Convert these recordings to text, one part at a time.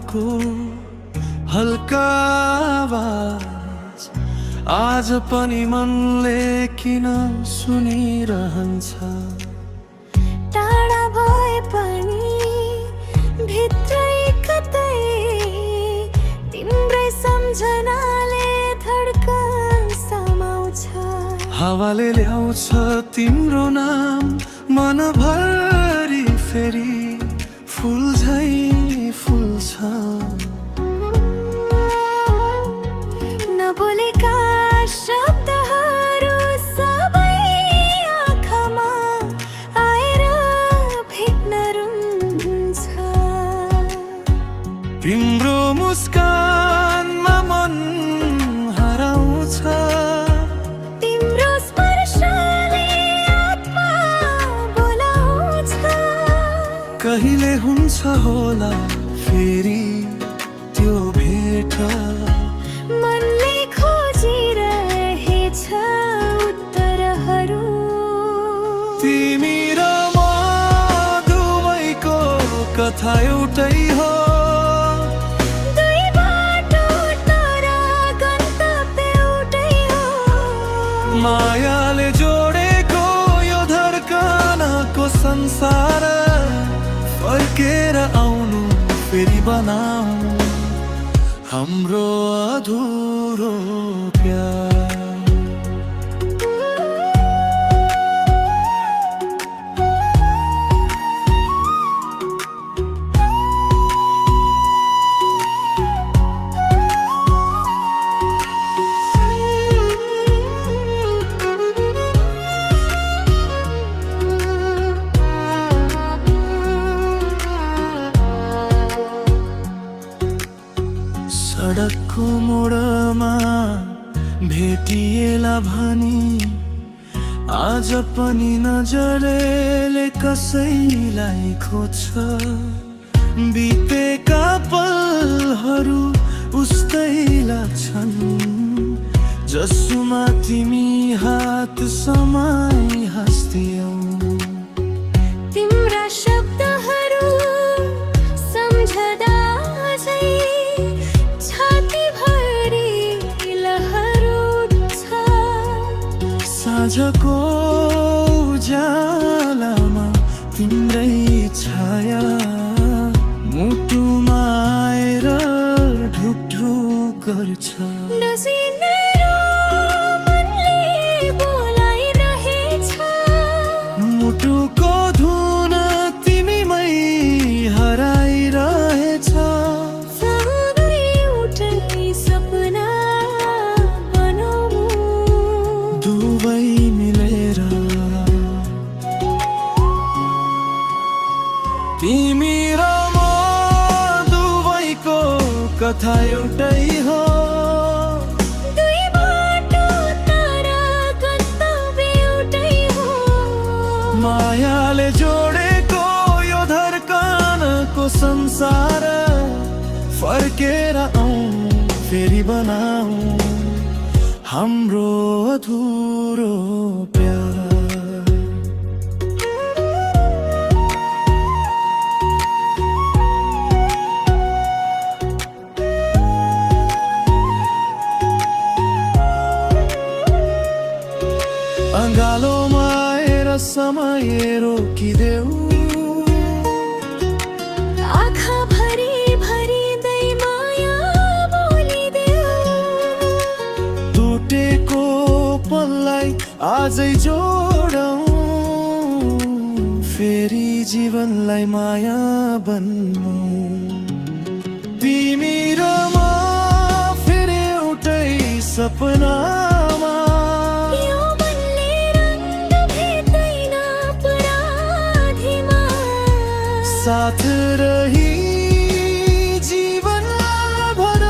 को हल्का आवाज आज पनि मनले किन सुनिरहन्छ। टाढा भए पनि भित्रै कतै तिम्रै सम्झनाले धड्कन समाउँछ। हावाले ल्याउँछ तिम्रो नाम मनभरि फेरि फुल झै फुल्छ। नबोलेका शब्दहरू सबै आँखामा आएर भेट्न रुन्छ। तिम्रो मुस्कानमा मन हराउँछ। तिम्रो स्पर्शले आत्मा बोलाउँछ। कहिले हुन्छ होला फेरि त्यो भेट। मनले खोजिरहेछ उत्तरहरू। तिमी र म दुवैको कथा एउटै हो। दुई बाटो तर गन्तव्य एउटै हो। मायाले जोडेको यो धड्कनको संसार फर्केर आउनु फेरि बनाऊ हाम्रो अधुरो प्यार। सडकको मोडमा भेटिएला भनी आज पनि नजरले कसैलाई खोज्छ। बितेका पलहरू उस्तै लाग्छन् जसमा तिमी हात समाई हाँस्दियौ। तिम्रा शब्दहरू सम्झदा झै छातीभरि लहर उठ्छ। साँझको उज्यालोमा तिम्रै छाया मुटुमा आएर ढुकढुक गर्छ। मनले बोलाइरहेछ। मुटुको धुन तिमीमै हराइरहेछ। सँगै उठ्ने सपना बनाऊ दुवै मिलेर। तिमी र म दुवैको कथा एउटै हो। दुई बाटो तर गन्तव्य एउटै हो। मायाले जोडेको यो धड्कनको संसार फर्केर आऊ फेरि बनाऊ हाम्रो अधुरो प्यार। अँगालोमा आएर समय रोकिदेऊ। आँखा भरि भरिँदै माया बोलिदेऊ। टुटेको पललाई आजै जोडौँ फेरि जीवनलाई माया बन्नु। तिमी र म फेरि एउटै सपनामा। यो मनले रङ्ग भेट्दैन अपराधीमा। साथ रही जीवन भर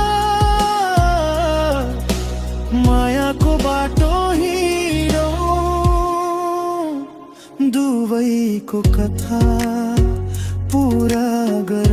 मायाको बाटो हिँडौँ दुवैको कथा पुरा गर।